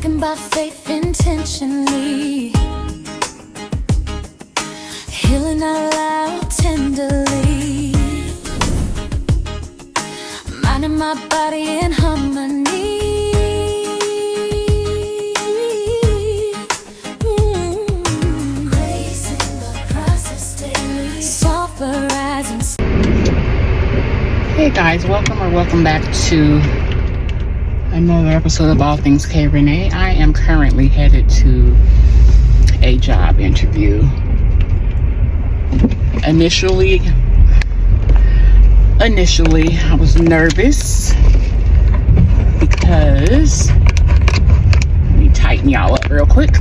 Walking by faith intentionally, healing out loud tenderly, minding my body in harmony. Gracing the process daily, software rising. Hey guys, welcome back to another episode of All Things K Renee. I am currently headed to a job interview. Initially, I was nervous because, let me tighten y'all up real quick.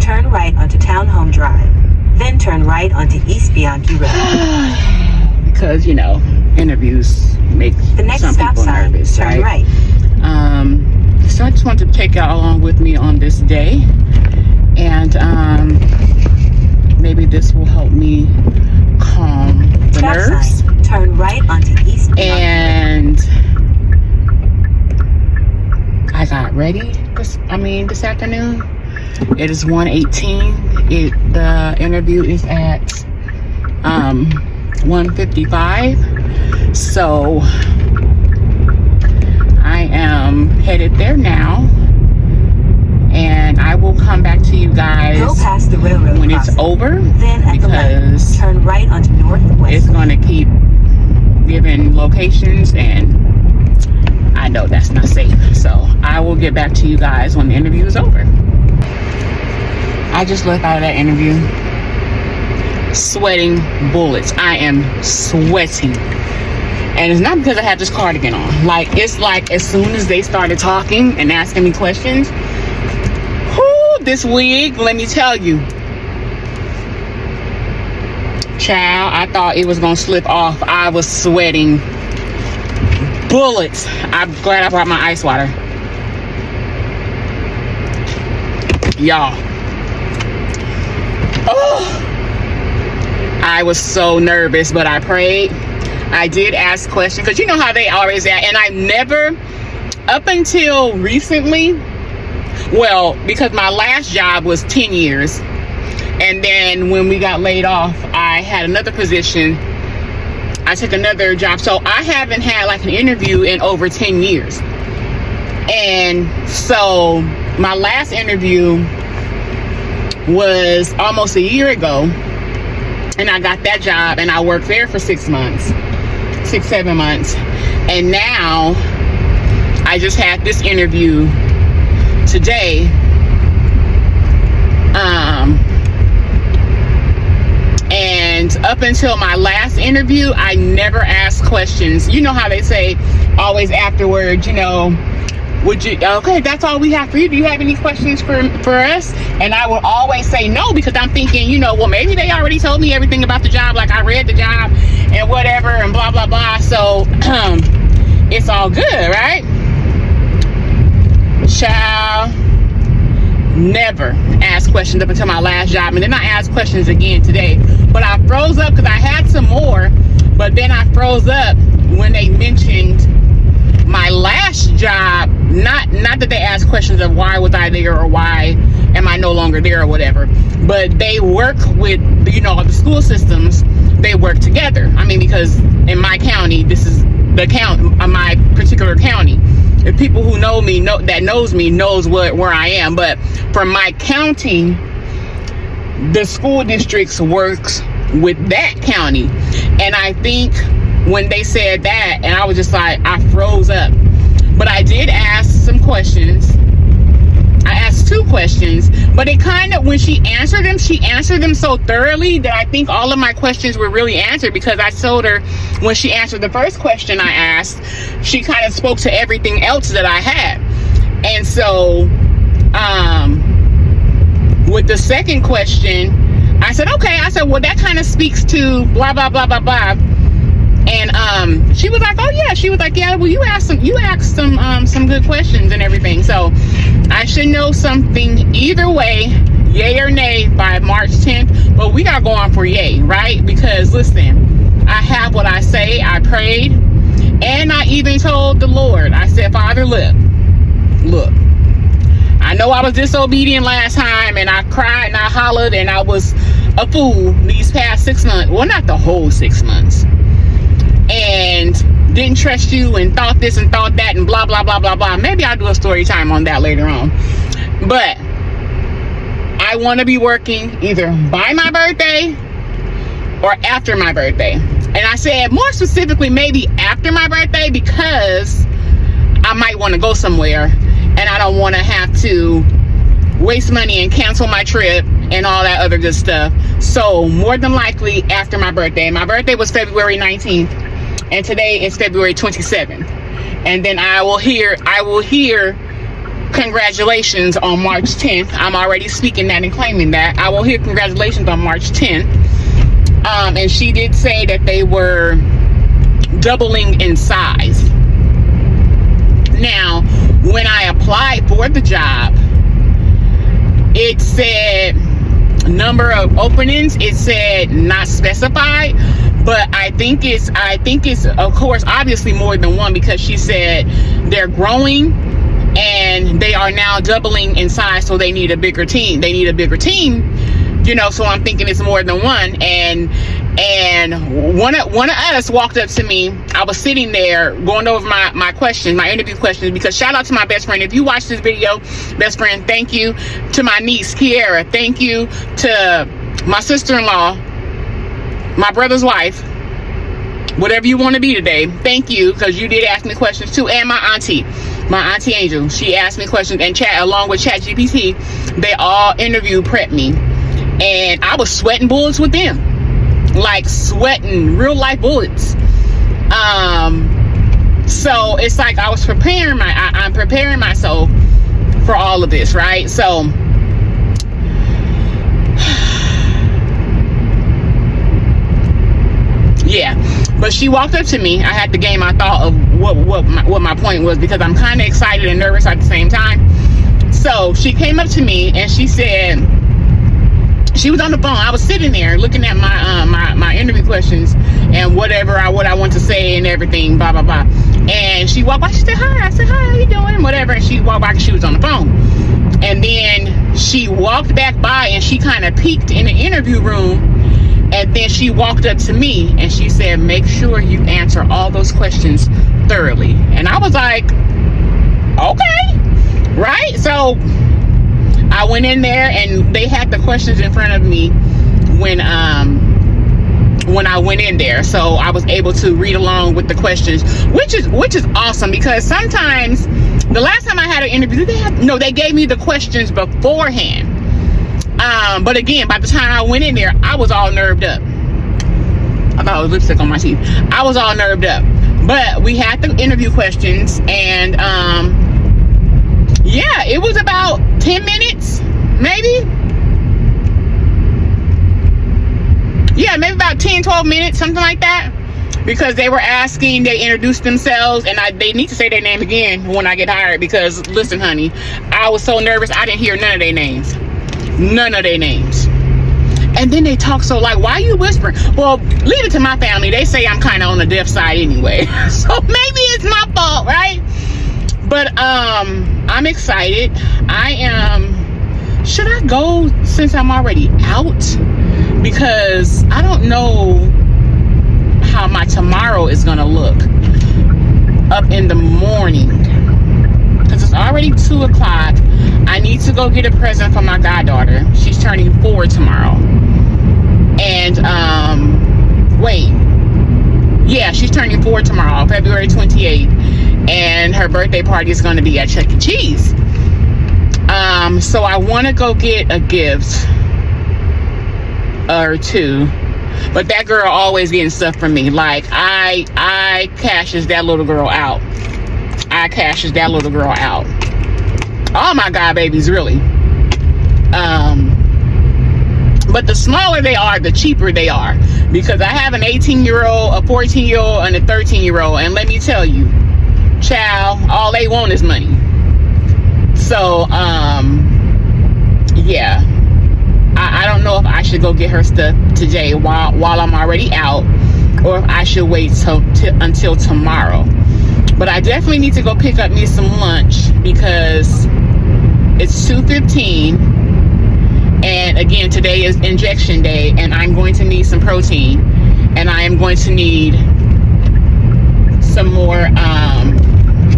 Turn right onto Townhome Drive, then turn right onto East Bianchi Road. Because, you know, interviews make The next some stop people sign, nervous, turn right. So I just wanted to take y'all along with me on this day, and maybe this will help me calm the Stop nerves. sign, turn right onto East Bianchi. And I got ready this afternoon. It is 1:18. The interview is at 1:55. So I am headed there now, and I will come back to you guys Go past the railroad when it's crossing. over, Then at the because left, turn right onto Northwest. it's going to keep giving locations, and I know that's not safe. So I will get back to you guys when the interview is over. I just left out of that interview sweating bullets. I am sweating, and it's not because I have this cardigan on. It's like as soon as they started talking and asking me questions, this wig, let me tell you, child, I thought it was gonna slip off. I was sweating bullets. I'm glad I brought my ice water, y'all. Oh, I was so nervous, but I prayed. I did ask questions, because you know how they always ask, and I never, up until recently, well, because my last job was 10 years, and then when we got laid off, I had another position. I took another job, so I haven't had like an interview in over 10 years. And so my last interview was almost a year ago, and I got that job, and I worked there for 7 months. And now I just had this interview today. And up until my last interview, I never asked questions. You know how they say always afterwards, okay, that's all we have for you. Do you have any questions for us? And I will always say no, because I'm thinking, well, maybe they already told me everything about the job. Like, I read the job and whatever and blah, blah, blah. So it's all good, right? Child, never asked questions up until my last job. And then I asked questions again today. But I froze up because I had some more. But then I froze up when they mentioned my last job. Not that they asked questions of why was I there or why am I no longer there or whatever, but they work with the school systems. They work together. Because in my county, this is the count of my particular county. If people who know me knows where I am, but from my county, the school districts works with that county. And I think when they said that, and I was just like, I froze up. But I did ask some questions. I asked 2 questions, but it kind of, when she answered them so thoroughly that I think all of my questions were really answered, because I told her when she answered the first question I asked, she kind of spoke to everything else that I had. And so with the second question, I said, okay. I said, well, that kind of speaks to blah, blah, blah, blah, blah. And she was like, oh yeah. She was like, yeah, well, you asked some good questions and everything. So I should know something either way, yay or nay, by March 10th. But we are going for yay, right? Because listen, I have what I say. I prayed, and I even told the Lord, I said, Father, look, look, I know I was disobedient last time, and I cried and I hollered and I was a fool these past 6 months. Well, not the whole 6 months. And didn't trust you and thought this and thought that and blah, blah, blah, blah, blah. Maybe I'll do a story time on that later on. But I want to be working either by my birthday or after my birthday. And I said more specifically maybe after my birthday, because I might want to go somewhere and I don't want to have to waste money and cancel my trip and all that other good stuff. So more than likely after my birthday. My birthday was February 19th and today is February 27th. And then I will hear congratulations on March 10th. I'm already speaking that and claiming that. I will hear congratulations on March 10th. And she did say that they were doubling in size. Now, when I applied for the job, it said number of openings. It said not specified, but I think it's of course obviously more than one, because she said they're growing and they are now doubling in size, so they need a bigger team. You know, so I'm thinking it's more than one. And one of us walked up to me. I was sitting there going over my questions, my interview questions, because shout out to my best friend. If you watch this video, best friend, thank you. To my niece, Kiara, thank you. To my sister-in-law, my brother's wife, whatever you want to be today, thank you, because you did ask me questions too. And my auntie Angel, she asked me questions, and chat along with ChatGPT, they all interview prep me. And I was sweating bullets with them, like sweating real life bullets. So it's like I was preparing I'm preparing myself for all of this, right? So yeah, but she walked up to me. I had to gain my thought of what my point was, because I'm kind of excited and nervous at the same time. So she came up to me and she said, she was on the phone. I was sitting there looking at my interview questions and what I want to say and everything, blah blah blah. And she walked by. She said hi. I said hi. How you doing? Whatever. And she walked by because she was on the phone. And then she walked back by and she kind of peeked in the interview room. And then she walked up to me and she said, "Make sure you answer all those questions thoroughly." And I was like, okay, right? So I went in there and they had the questions in front of me when I went in there, so I was able to read along with the questions, which is awesome, because sometimes the last time I had an interview, they gave me the questions beforehand. But again, by the time I went in there, I was all nerved up. I thought it was lipstick on my teeth. I was all nerved up. But we had the interview questions, and yeah, it was about 10 minutes, maybe. Yeah, maybe about 10, 12 minutes, something like that. Because they were asking, they introduced themselves, and they need to say their name again when I get hired, because listen, honey, I was so nervous, I didn't hear none of their names. None of their names. And then they talk so like, why are you whispering? Well, leave it to my family. They say I'm kind of on the deaf side anyway. So maybe it's my fault, right? But I'm excited. I am. Should I go since I'm already out? Because I don't know how my tomorrow is gonna look up in the morning, because it's already 2 o'clock. I need to go get a present for my goddaughter. She's turning 4 tomorrow. And yeah, she's turning 4 tomorrow, February 28th, and her birthday party is going to be at Chuck E. Cheese. So I want to go get a gift or two, but that girl always getting stuff from me. Like I cashes that little girl out. All my god babies, really. But the smaller they are, the cheaper they are, because I have an 18-year-old, a 14-year-old, and a 13-year-old, and let me tell you, child, all they want is money. So yeah, I don't know if I should go get her stuff today while I'm already out, or if I should wait until tomorrow. But I definitely need to go pick up me some lunch because it's 2:15, and again, today is injection day, and I'm going to need some protein, and I am going to need some more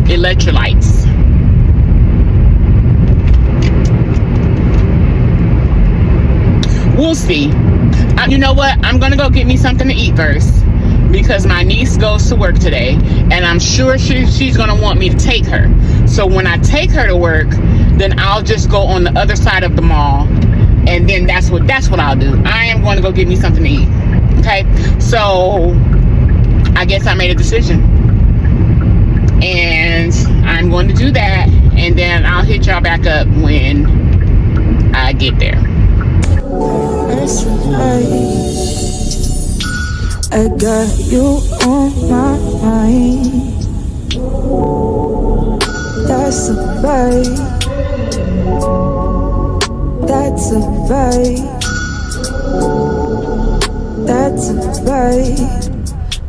electrolytes. We'll see. You know what? I'm gonna go get me something to eat first because my niece goes to work today, and I'm sure she's gonna want me to take her. So when I take her to work, then I'll just go on the other side of the mall, and then that's what I'll do. I am going to go get me something to eat. Okay, so I guess I made a decision, and I'm going to do that, and then I'll hit y'all back up when I get there. I got you on my mind. That's a vibe. That's a vibe. That's a vibe.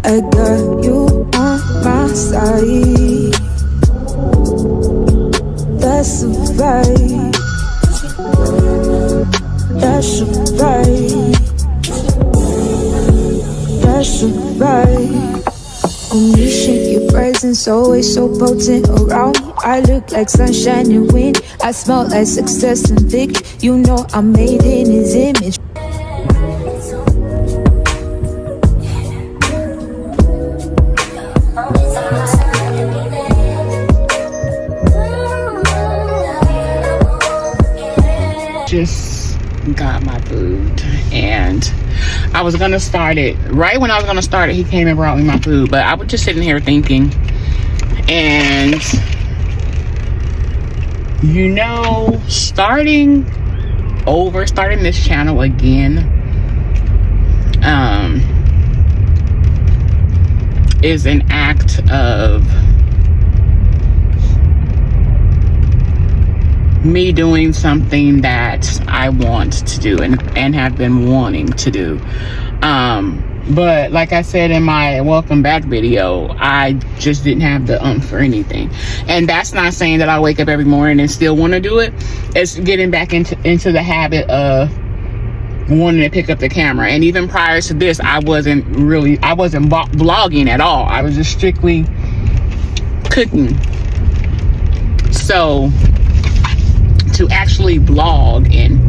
I got you on my side. That's a vibe. That's a vibe. That's a vibe. Omniscient, your presence always so potent around me. I look like sunshine and wind. I smell like success and victory. You know I'm made in his image. Just got my food, and I was gonna start it right when I was gonna start it. He came and brought me my food, but I was just sitting here thinking, and you know, starting this channel again is an act of me doing something that I want to do and have been wanting to do. But like I said in my welcome back video, I just didn't have the for anything. And that's not saying that I wake up every morning and still want to do it. It's getting back into the habit of wanting to pick up the camera. And even prior to this, I wasn't vlogging at all. I was just strictly cooking. So to actually vlog and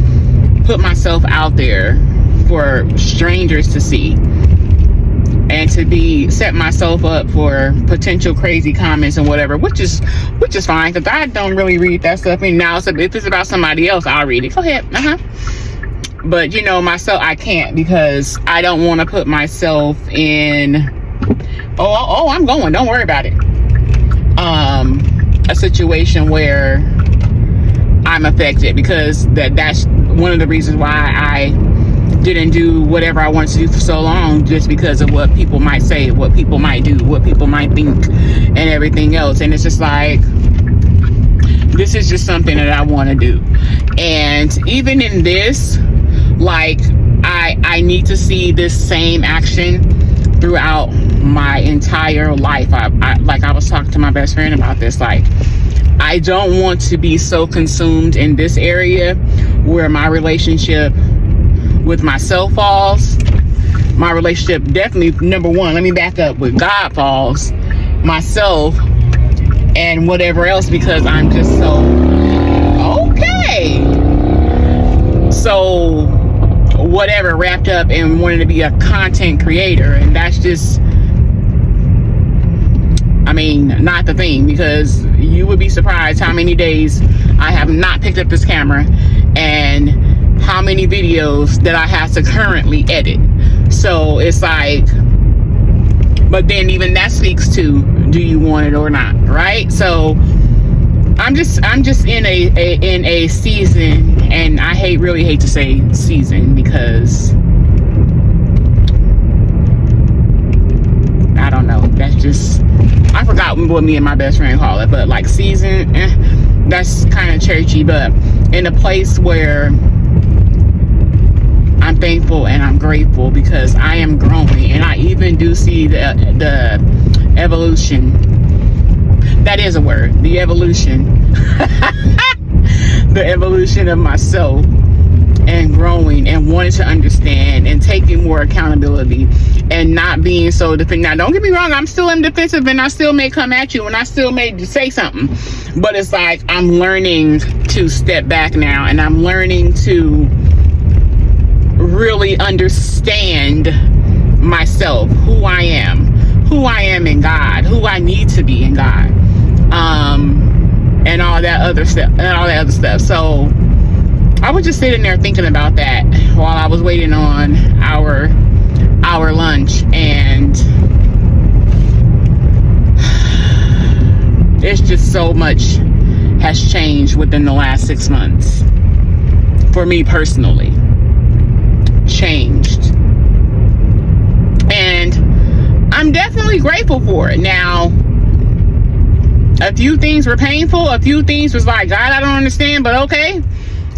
put myself out there for strangers to see, and to set myself up for potential crazy comments and whatever, which is fine, because I don't really read that stuff. I mean, now so if it's about somebody else, I'll read it. Go ahead. But you know, myself, I can't, because I don't want to put myself in I'm going, don't worry about it, a situation where I'm affected, because that's one of the reasons why I didn't do whatever I wanted to do for so long, just because of what people might say, what people might do, what people might think, and everything else. And it's just like, this is just something that I want to do. And even in this, like, I need to see this same action throughout my entire life. I was talking to my best friend about this, like, I don't want to be so consumed in this area where my relationship with myself falls. My relationship, definitely, number one, let me back up, with God falls, myself, and whatever else, because I'm just so okay. So whatever, wrapped up in wanting to be a content creator, and that's just, I mean, not the thing, because you would be surprised how many days I have not picked up this camera and how many videos that I have to currently edit. So it's like, but then even that speaks to, do you want it or not, right? So I'm just in a season, and I really hate to say season, because I don't know, that's just, I forgot what me and my best friend call it, but like season, that's kind of churchy, but in a place where I'm thankful and I'm grateful, because I am growing, and I even do see the evolution That is a word. The evolution. The evolution of myself, and growing and wanting to understand and taking more accountability and not being so defensive. Now, don't get me wrong, I'm still in defensive and I still may come at you and I still may say something, but it's like I'm learning to step back now, and I'm learning to really understand myself, who I am in God, who I need to be in God, and all that other stuff. So I was just sitting there thinking about that while I was waiting on our lunch, and it's just so much has changed within the last 6 months for me personally. Changed, and I'm definitely grateful for it. Now, a few things were painful, a few things was like, God, I don't understand, but okay.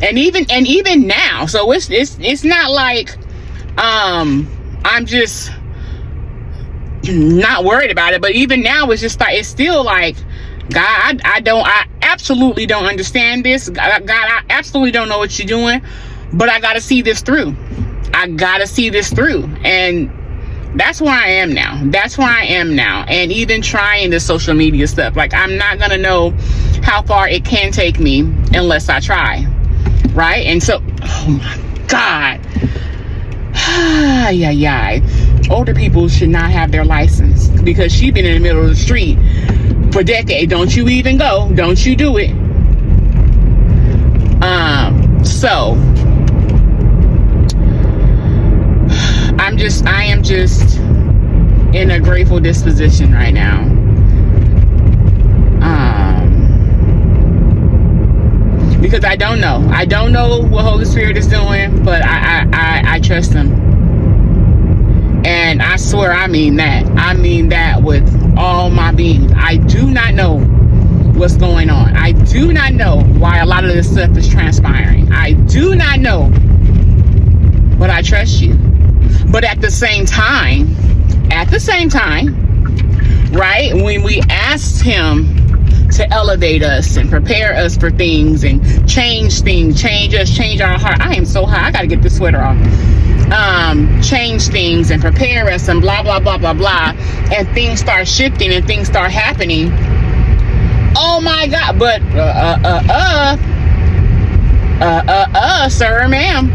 And even now, so it's not like I'm just not worried about it, but even now it's just like, it's still like, God, I absolutely don't understand this. God, I absolutely don't know what you're doing, but I gotta see this through. And that's where I am now. And even trying the social media stuff, like, I'm not gonna know how far it can take me unless I try, right? And so, oh my God, older people should not have their license because she's been in the middle of the street for decades. Don't you even go, don't you do it. So I am just in a grateful disposition right now. Because I don't know what Holy Spirit is doing, but I trust him. And I swear I mean that with all my being. I do not know what's going on. I do not know why a lot of this stuff is transpiring. I do not know, but I trust you. But at the same time, right, when we asked him to elevate us and prepare us for things and change things, change our heart. I am so hot, I gotta get this sweater off. Change things and prepare us and blah, blah, blah, blah, blah. And things start shifting and things start happening. Oh my God, but, sir or ma'am,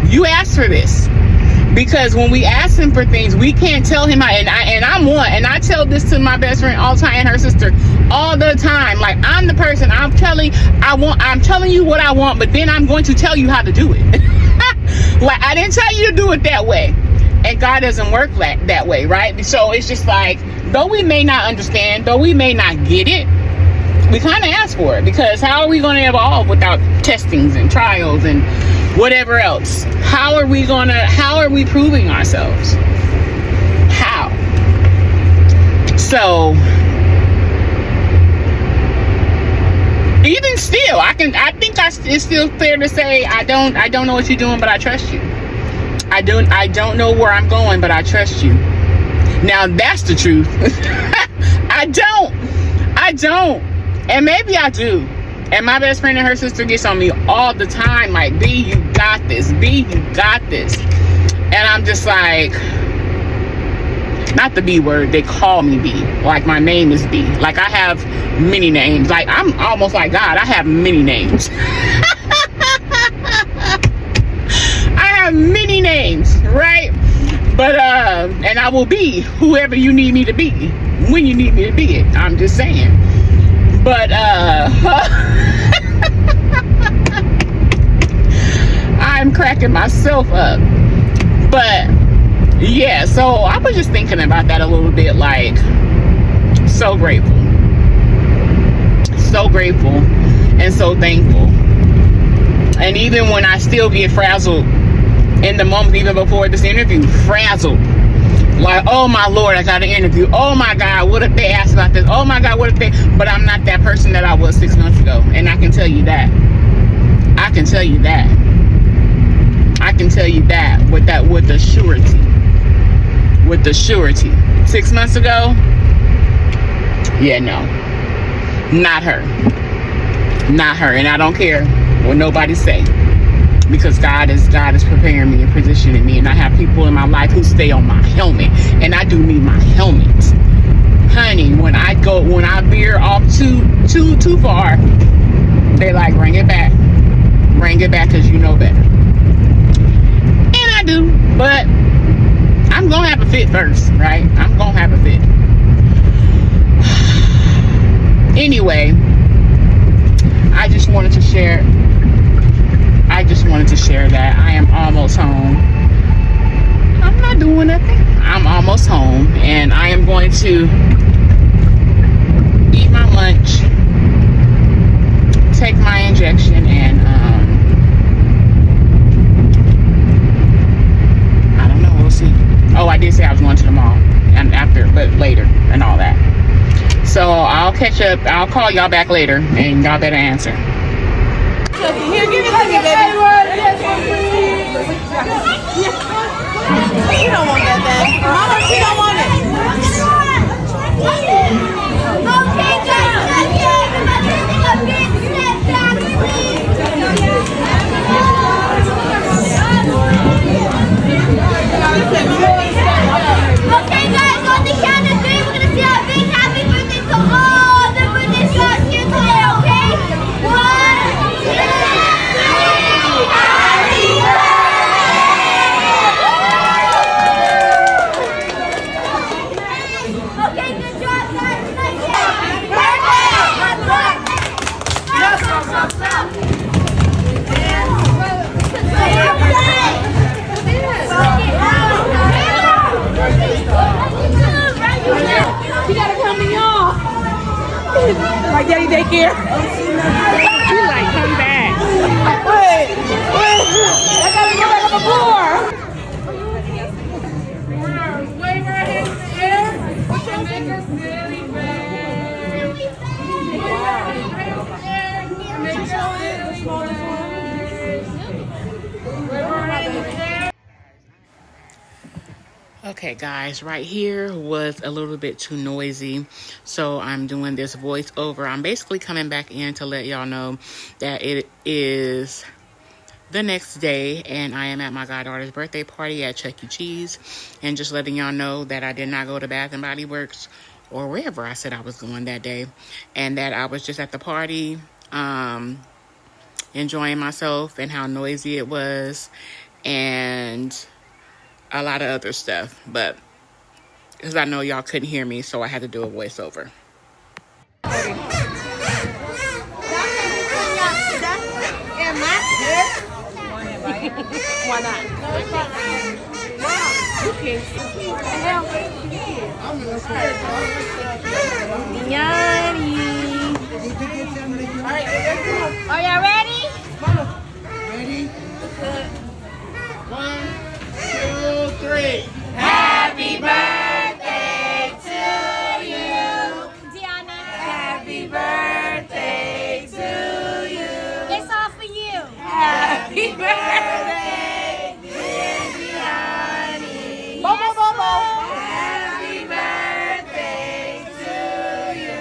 you asked for this. Because when we ask him for things, we can't tell him how, and I tell this to my best friend all the time and her sister all the time. Like, I'm the person, I'm telling you what I want, but then I'm going to tell you how to do it. Like, I didn't tell you to do it that way. And God doesn't work that way, right? So it's just like, though we may not understand, though we may not get it, we kind of ask for it, because how are we going to evolve without testings and trials and whatever else? How are we proving ourselves? How? So even still, it's still fair to say I don't know what you're doing, but I trust you. I don't know where I'm going, but I trust you. Now that's the truth. I don't. And maybe I do. And my best friend and her sister gets on me all the time, like, B, you got this. B, you got this. And I'm just like, not the B word, they call me B. Like, my name is B. Like, I have many names. Like, I'm almost like God, I have many names. I have many names, right? But, and I will be whoever you need me to be, when you need me to be it. I'm just saying. But I'm cracking myself up. But yeah, so I was just thinking about that a little bit, like, so grateful and so thankful. And even when I still get frazzled in the moment, even before this interview, frazzled. Like, oh my Lord, I got an interview. Oh my God, what if they asked about this? Oh my God, what if they... But I'm not that person that I was 6 months ago. And I can tell you that. I can tell you that with the surety. 6 months ago? Yeah, no. Not her. Not her. And I don't care what nobody say, because God is preparing me and positioning me, and I have people in my life who stay on my helmet, and I do need my helmet. Honey, when I veer off too far, they like, bring it back because you know better. And I do, but I'm gonna have a fit first, right? I'm gonna have a fit. Anyway, I just wanted to share that I am almost home. I'm not doing nothing. I'm almost home, and I am going to eat my lunch, take my injection, and I don't know, we'll see. Oh, I did say I was going to the mall and but later and all that. So I'll catch up. I'll call y'all back later, and y'all better answer. Here, give it to me, baby. She don't want that thing. Mama, she don't want it. Okay, guys, let's go. I'm taking a big step back. Okay, guys, on the count of three, we're gonna say a big happy birthday to all the birthday stars here today, okay? 1, 2, 3. Happy birthday! Okay, good job, guys. Nice job. She gotta come to y'all. Like daddy daycare. She like, come back. Wait. I gotta go back on the floor. Wave our hands in the air. Put your fingers really big. Make your hands really big. Wave our hands in the air. Okay, guys, right here was a little bit too noisy, so I'm doing this voiceover. I'm basically coming back in to let y'all know that it is the next day, and I am at my goddaughter's birthday party at Chuck E. Cheese, and just letting y'all know that I did not go to Bath and Body Works or wherever I said I was going that day, and that I was just at the party, enjoying myself, and how noisy it was, and a lot of other stuff, but because I know y'all couldn't hear me, so I had to do a voiceover. Why not? Are y'all ready? Ready? 1, 2, 3. Happy birthday to you, Diana. Happy birthday to you. It's all for you. Happy birthday, dear Diana. Bobo, Bobo. Happy birthday to you.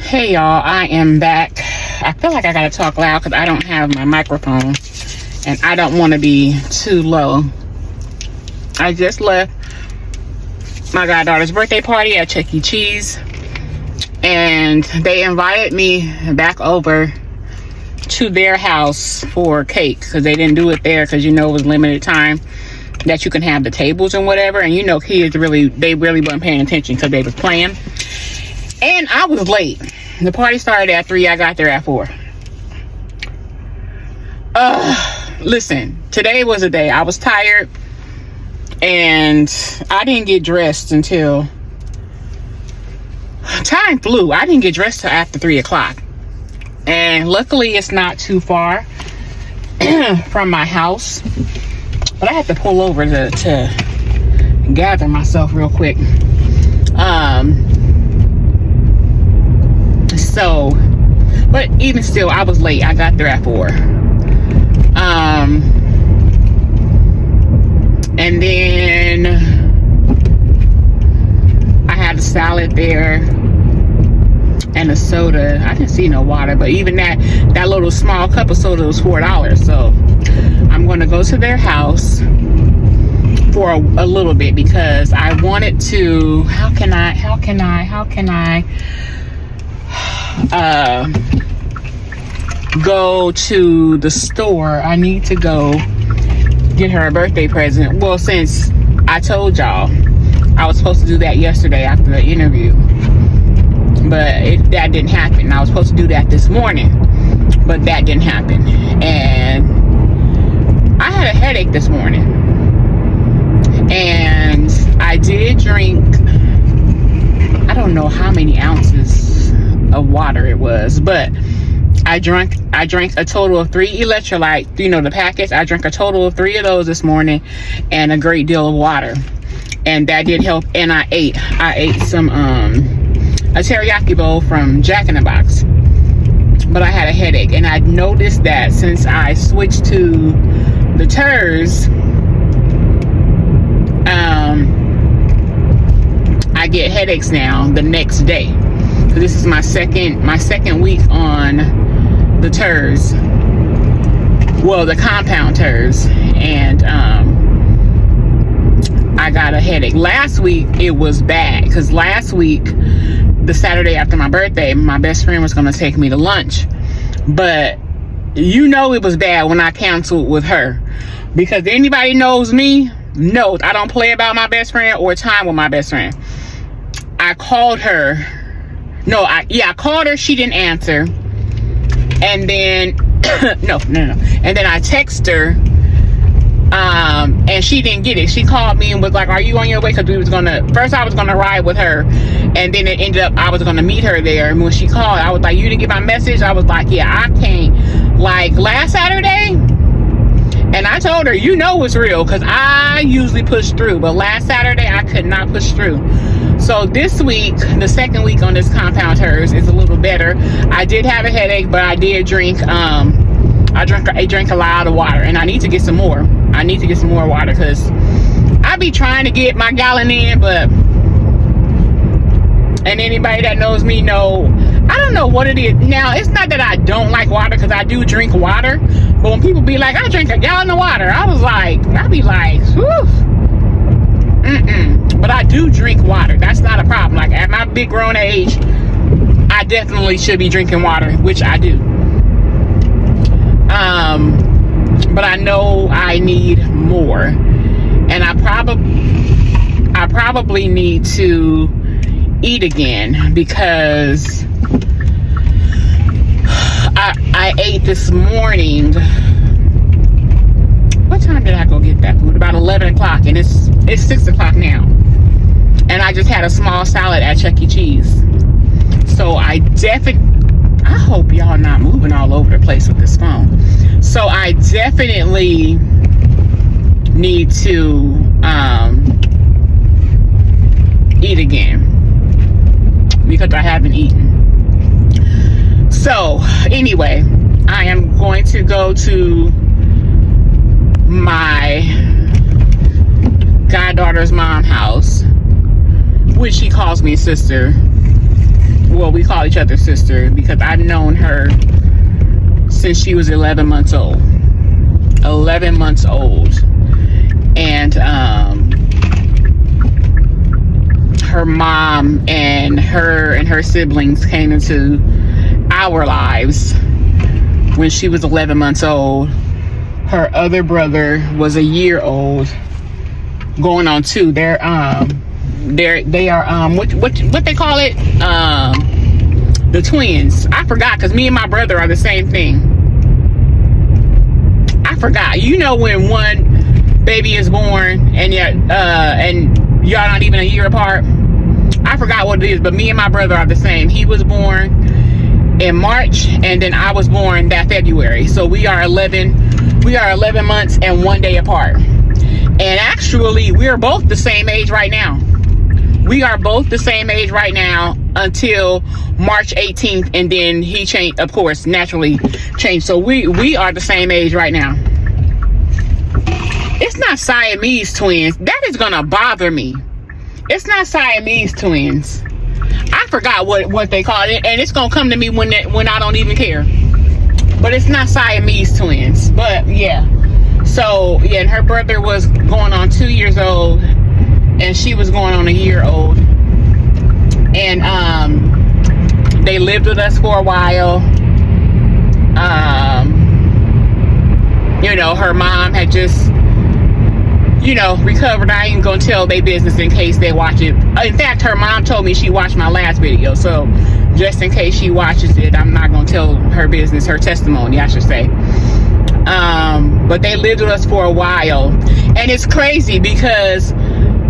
Hey y'all, I am back. I feel like I gotta talk loud because I don't have my microphone and I don't want to be too low. I just left my goddaughter's birthday party at Chuck E. Cheese, and they invited me back over to their house for cake because they didn't do it there because, you know, it was limited time that you can have the tables and whatever, and you know, kids really weren't paying attention because they was playing, and I was late. The party started at 3. I got there at 4. Listen, today was a day. I was tired, and I didn't get dressed until time flew. I didn't get dressed till after 3 o'clock, and luckily it's not too far from my house. But I had to pull over to gather myself real quick. So, but even still, I was late. I got there at 4. And then I had a salad there and a soda. I didn't see no water, but even that little small cup of soda was $4. So I'm going to go to their house for a little bit because I wanted to. How can I go to the store? I need to go get her a birthday present. Well, since I told y'all I was supposed to do that yesterday after the interview, but that didn't happen. I was supposed to do that this morning, but that didn't happen. And I had a headache this morning, and I did drink, I don't know how many ounces of water it was, but I drank a total of 3 electrolytes, you know, the packets. I drank a total of 3 of those this morning and a great deal of water, and that did help. And I ate some a teriyaki bowl from Jack in the Box, but I had a headache, and I noticed that since I switched to the TERS, I get headaches now the next day. So this is my second week on the TERS, well, the compound TERS, and I got a headache. Last week it was bad because last week, the Saturday after my birthday, my best friend was going to take me to lunch, but you know it was bad when I canceled with her, because anybody knows me knows I don't play about my best friend or time with my best friend. I called her. I called her. She didn't answer. And then, no. And then I texted her, and she didn't get it. She called me and was like, "Are you on your way?" Because first I was gonna ride with her, and then it ended up I was gonna meet her there. And when she called, I was like, "You didn't get my message?" I was like, "Yeah, I can't." Like last Saturday, and I told her, you know it's real, because I usually push through, but last Saturday I could not push through. So this week, the second week on this compound TERS, is a little better. I did have a headache, but I did drink. I drank a lot of water, and I need to get some more. I need to get some more water because I be trying to get my gallon in, but, and anybody that knows me know, I don't know what it is. Now, it's not that I don't like water, because I do drink water, but when people be like, I drink a gallon of water, I be like, whew. But I do drink water. That's not a problem. Like at my big grown age, I definitely should be drinking water, which I do. But I know I need more, and I probably need to eat again, because I ate this morning. What time did I go get that food? About 11 o'clock, and it's 6 o'clock now. And I just had a small salad at Chuck E. Cheese. So I hope y'all not moving all over the place with this phone. So I definitely need to eat again, because I haven't eaten. So anyway, I am going to go to my goddaughter's mom's house, which she calls me sister. Well, we call each other sister because I've known her since she was 11 months old. 11 months old. And her mom and her siblings came into our lives when she was 11 months old. Her other brother was a year old, going on 2. They are what they call it? The twins. I forgot, because me and my brother are the same thing. I forgot. You know when one baby is born and yet and y'all not even a year apart? I forgot what it is, but me and my brother are the same. He was born in March, and then I was born that February. So we are 11 months and 1 day apart. And actually, we're both the same age right now. We are both the same age right now until March 18th, and then he changed, of course, naturally changed. So we are the same age right now. It's not Siamese twins. That is gonna bother me. It's not Siamese twins. I forgot what they call it, and it's gonna come to me when I don't even care. But it's not Siamese twins. But yeah. So yeah, and her brother was going on 2 years old, and she was going on a year old. And they lived with us for a while. You know, her mom had just, you know, recovered. I ain't gonna tell their business in case they watch it. In fact, her mom told me she watched my last video, so just in case she watches it, I'm not gonna tell her business, her testimony, I should say. But they lived with us for a while, and it's crazy because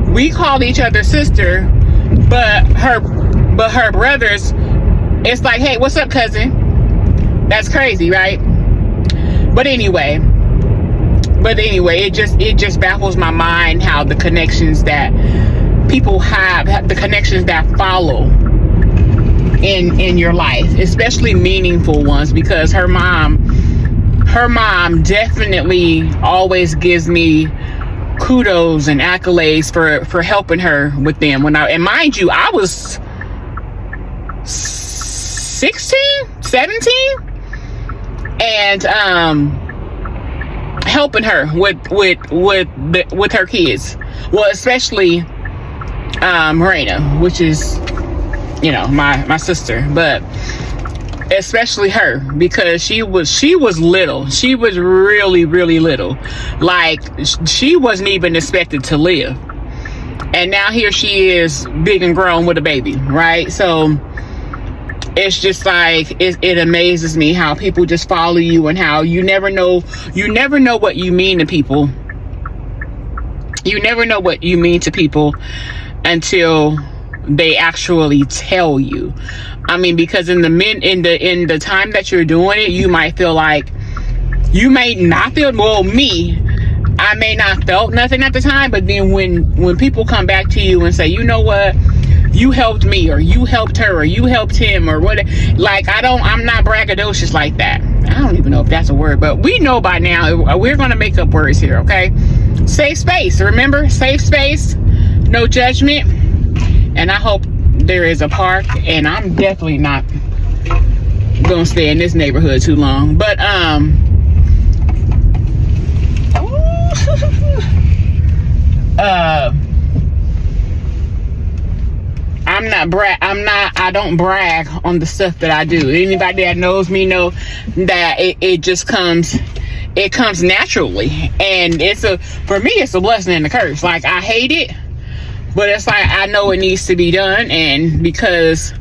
we called each other sister, but her brothers, it's like, hey, what's up, cousin? That's crazy, right? But anyway, it just baffles my mind how the connections that people have, the connections that follow in your life, especially meaningful ones, because her mom definitely always gives me kudos and accolades for helping her with them. And mind you, I was 16, 17, and helping her with her kids. Well, especially Marina, which is, you know, my sister, but especially her, because she was little. She was really, really little. Like, she wasn't even expected to live, and now here she is, big and grown with a baby, right? So it's just like, it amazes me how people just follow you, and how you never know what you mean to people. You never know what you mean to people until they actually tell you. I mean, because in the time that you're doing it, you might feel like, you may not feel, well, me, I may not felt nothing at the time, but then when people come back to you and say, you know what, you helped me, or you helped her, or you helped him, or what, like, I'm not braggadocious like that. I don't even know if that's a word, but we know by now. We're gonna make up words here, okay? Safe space, remember? Safe space, no judgment. And I hope there is a park, and I'm definitely not gonna stay in this neighborhood too long. But I don't brag on the stuff that I do. Anybody that knows me know that it just comes naturally, and for me it's a blessing and a curse. Like, I hate it, but it's like, I know it needs to be done, and because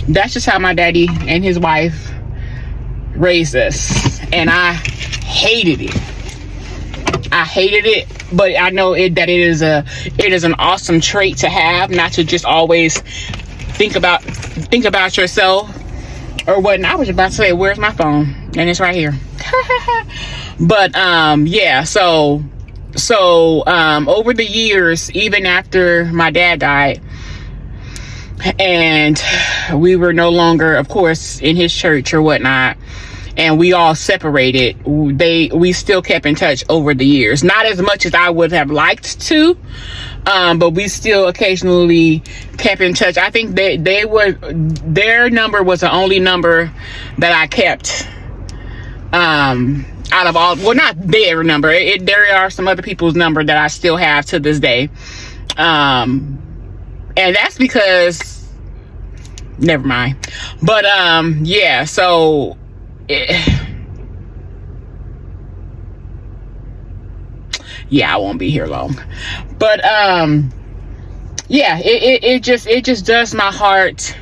that's just how my daddy and his wife raised us, and I hated it. But I know that it is an awesome trait to have, not to just always think about yourself or whatnot. I was about to say, where's my phone? And it's right here. But yeah, so over the years, even after my dad died, and we were no longer, of course, in his church or whatnot, and we all separated, we still kept in touch over the years. Not as much as I would have liked to, but we still occasionally kept in touch. I think their number was the only number that I kept out of all. Well, not their number. There are some other people's number that I still have to this day, and that's because, never mind. But yeah, so yeah, I won't be here long. But yeah, it just does my heart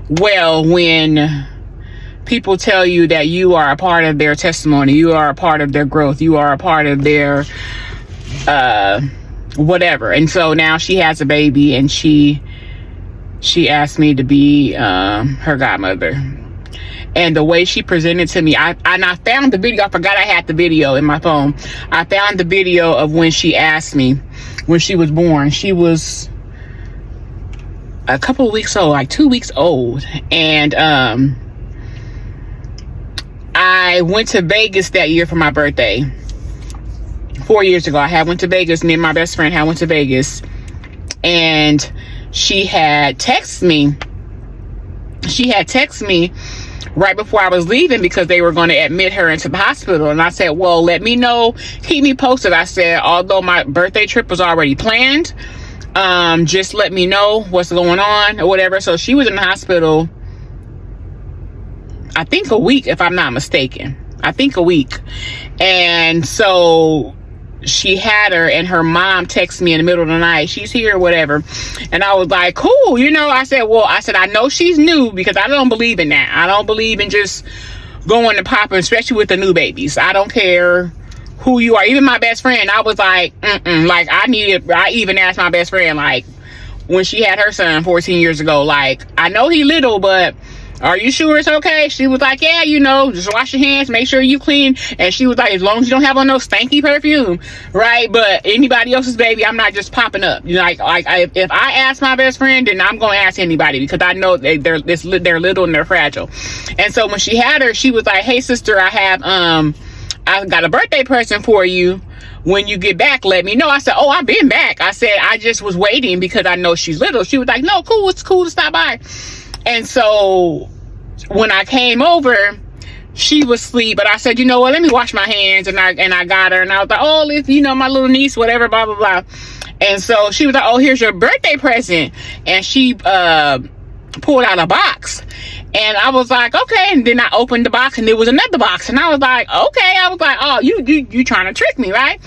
well when people tell you that you are a part of their testimony, you are a part of their growth, you are a part of their whatever. And so now she has a baby, and she asked me to be her godmother. And the way she presented to me, I found the video. I forgot I had the video in my phone. I found the video of when she asked me when she was born. She was a couple of weeks old, like 2 weeks old. And I went to Vegas that year for my birthday. 4 years ago, I went to Vegas. Me and my best friend went to Vegas. And she had texted me. She had texted me right before I was leaving because they were going to admit her into the hospital. And I said, well, let me know. Keep me posted. I said, although my birthday trip was already planned, just let me know what's going on or whatever. So she was in the hospital, I think a week, if I'm not mistaken. I think a week. And so she had her, and her mom texted me in the middle of the night, she's here or whatever. And I was like, cool, you know. I said, I know she's new, because I don't believe in that. I don't believe in just going and popping, especially with the new babies. I don't care who you are. Even my best friend, I was like, like, I even asked my best friend, like, when she had her son 14 years ago, like, I know he little, but are you sure it's okay? She was like, yeah, you know, just wash your hands, make sure you clean. And she was like, as long as you don't have on no stanky perfume, right? But anybody else's baby, I'm not just popping up. You know, if I ask my best friend, then I'm going to ask anybody, because I know they're little and they're fragile. And so when she had her, she was like, hey sister, I got a birthday present for you. When you get back, let me know. I said, oh, I've been back. I said, I just was waiting because I know she's little. She was like, no, cool, it's cool to stop by. And so when I came over, she was asleep, but I said, you know what, let me wash my hands. And I got her, and I was like, oh, you know, my little niece, whatever, blah, blah, blah. And so she was like, oh, here's your birthday present. And she pulled out a box. And I was like, okay. And then I opened the box, and there was another box. And I was like, okay. I was like, oh, you trying to trick me, right?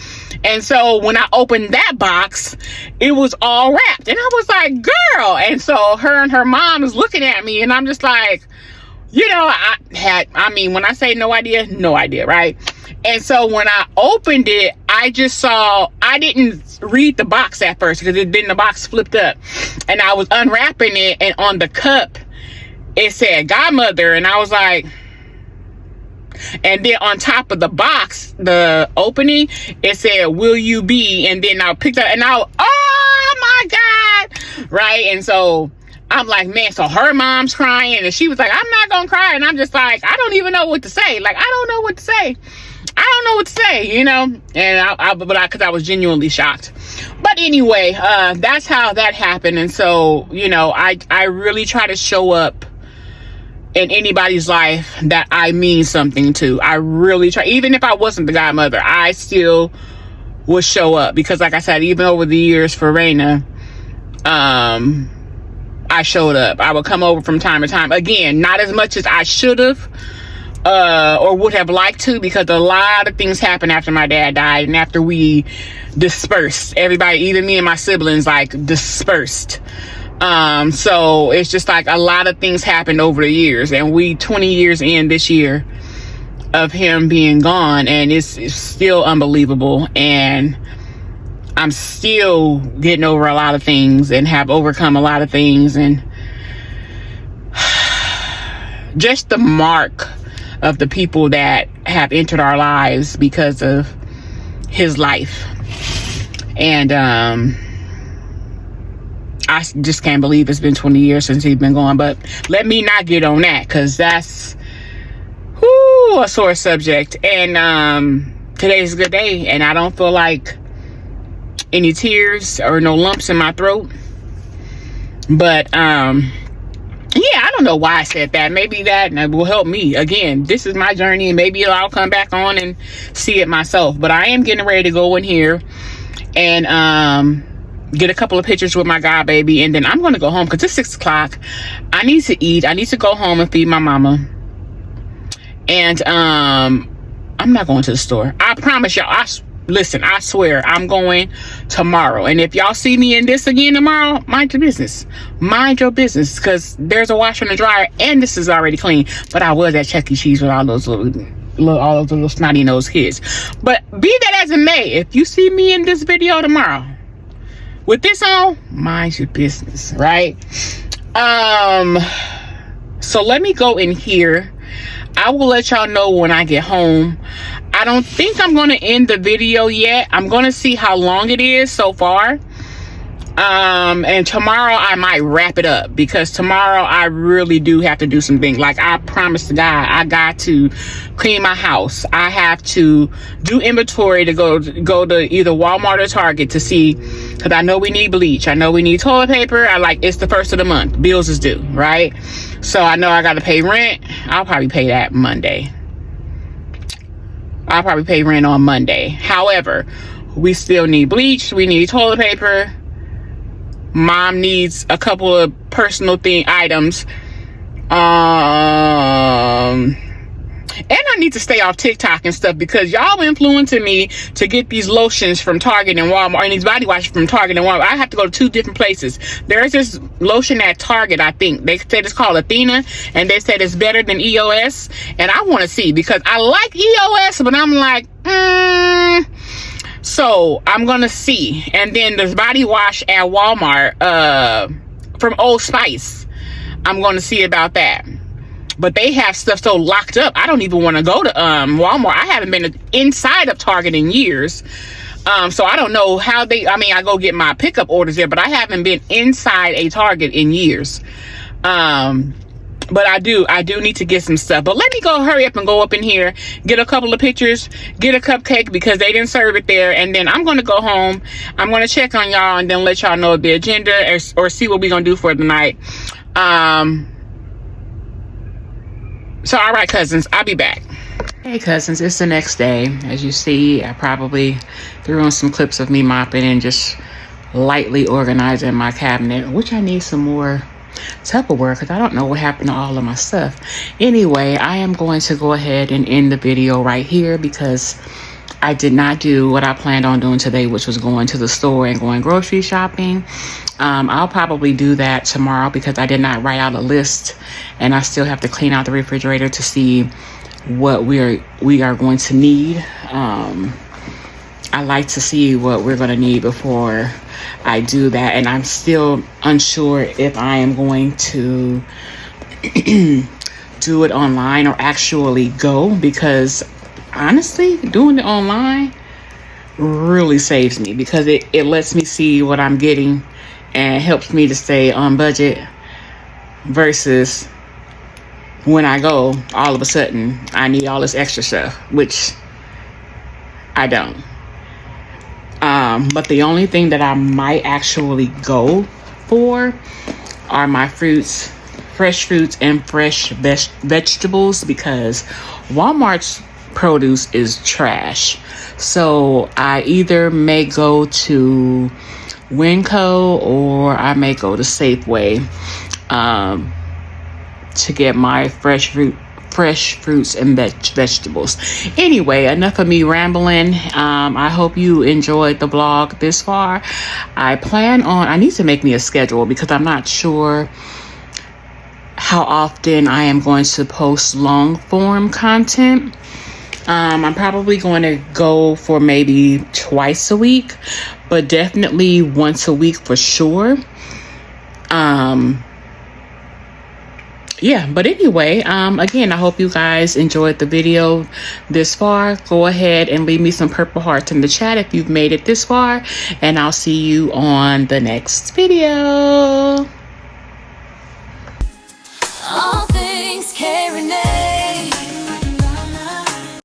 And so when I opened that box, it was all wrapped. And I was like, girl. And so her and her mom is looking at me, and I'm just like, you know, when I say no idea, right? And so when I opened it, I didn't read the box at first, because then the box flipped up, and I was unwrapping it, and on the cup, it said godmother. And I was like, and then on top of the box, the opening, it said, will you be? And then I picked up, and oh my God. Right. And so I'm like, man, so her mom's crying, and she was like, I'm not gonna cry. And I'm just like, I don't even know what to say. Like, I don't know what to say, you know. And because I was genuinely shocked. But anyway, that's how that happened. And so, you know, I really try to show up in anybody's life that I mean something to. I really try. Even if I wasn't the godmother, I still would show up, because like I said, even over the years for Raina, I showed up. I would come over from time to time. Again, not as much as I should have or would have liked to, because a lot of things happened after my dad died, and after we dispersed. Everybody, even me and my siblings, like, dispersed. So it's just like a lot of things happened over the years, and we 20 years in this year of him being gone, and it's still unbelievable. And I'm still getting over a lot of things, and have overcome a lot of things, and just the mark of the people that have entered our lives because of his life. And I just can't believe it's been 20 years since he's been gone. But let me not get on that, because that's a sore subject. And today's a good day, and I don't feel like any tears or no lumps in my throat. But yeah, I don't know why I said that. Maybe that will help me. Again, this is my journey, and maybe I'll come back on and see it myself. But I am getting ready to go in here and get a couple of pictures with my god baby, and then I'm going to go home, because it's 6 o'clock. I need to eat. I need to go home and feed my mama. And I'm not going to the store. I promise y'all. Listen, I swear, I'm going tomorrow. And if y'all see me in this again tomorrow, mind your business. Mind your business, because there's a washer and a dryer, and this is already clean. But I was at Chuck E. Cheese with all those little snotty nosed kids. But be that as it may, if you see me in this video tomorrow with this on, mind your business, right? So let me go in here I will let y'all know when I get home. I don't think I'm going to end the video yet. I'm going to see how long it is so far. And tomorrow I might wrap it up, because tomorrow I really do have to do some things. Like, I promised to God, I got to clean my house. I have to do inventory to go to either Walmart or Target to see, because I know we need bleach. I know we need toilet paper. It's the first of the month. Bills is due, right? So I know I got to pay rent. I'll probably pay that Monday. I'll probably pay rent on Monday. However, we still need bleach. We need toilet paper. Mom needs a couple of personal items. And I need to stay off TikTok and stuff, because y'all influencing me to get these lotions from Target and Walmart, and these body washes from Target and Walmart. I have to go to 2 different places. There's this lotion at Target, I think. They said it's called Athena, and they said it's better than EOS. And I want to see, because I like EOS, but I'm like, So I'm gonna see. And then there's body wash at Walmart from Old Spice. I'm gonna see about that. But they have stuff so locked up, I don't even want to go to Walmart. I haven't been inside of Target in years. So I don't know how I go get my pickup orders there, but I haven't been inside a Target in years. But I do need to get some stuff. But let me go hurry up and go up in here, get a couple of pictures, get a cupcake, because they didn't serve it there. And then I'm going to go home. I'm going to check on y'all and then let y'all know the agenda, or see what we're going to do for the night. So, all right, cousins, I'll be back. Hey, cousins, it's the next day. As you see, I probably threw on some clips of me mopping and just lightly organizing my cabinet, which I need some more Tupperware, because I don't know what happened to all of my stuff. Anyway, I am going to go ahead and end the video right here, because I did not do what I planned on doing today, which was going to the store and going grocery shopping. I'll probably do that tomorrow, because I did not write out a list, and I still have to clean out the refrigerator to see what we are going to need. I like to see what we're going to need before I do that, and I'm still unsure if I am going to do it online or actually go, because honestly, doing it online really saves me, because it lets me see what I'm getting and helps me to stay on budget, versus when I go, all of a sudden I need all this extra stuff, which I don't. But the only thing that I might actually go for are my fruits, fresh fruits and fresh vegetables, because Walmart's produce is trash. So I either may go to Winco, or I may go to Safeway to get my fresh fruits and vegetables. Anyway, enough of me rambling. I hope you enjoyed the vlog this far. I need to make me a schedule, because I'm not sure how often I am going to post long form content. I'm probably going to go for maybe twice a week, but definitely once a week for sure. Yeah, but anyway, again, I hope you guys enjoyed the video this far. Go ahead and leave me some purple hearts in the chat if you've made it this far, and I'll see you on the next video.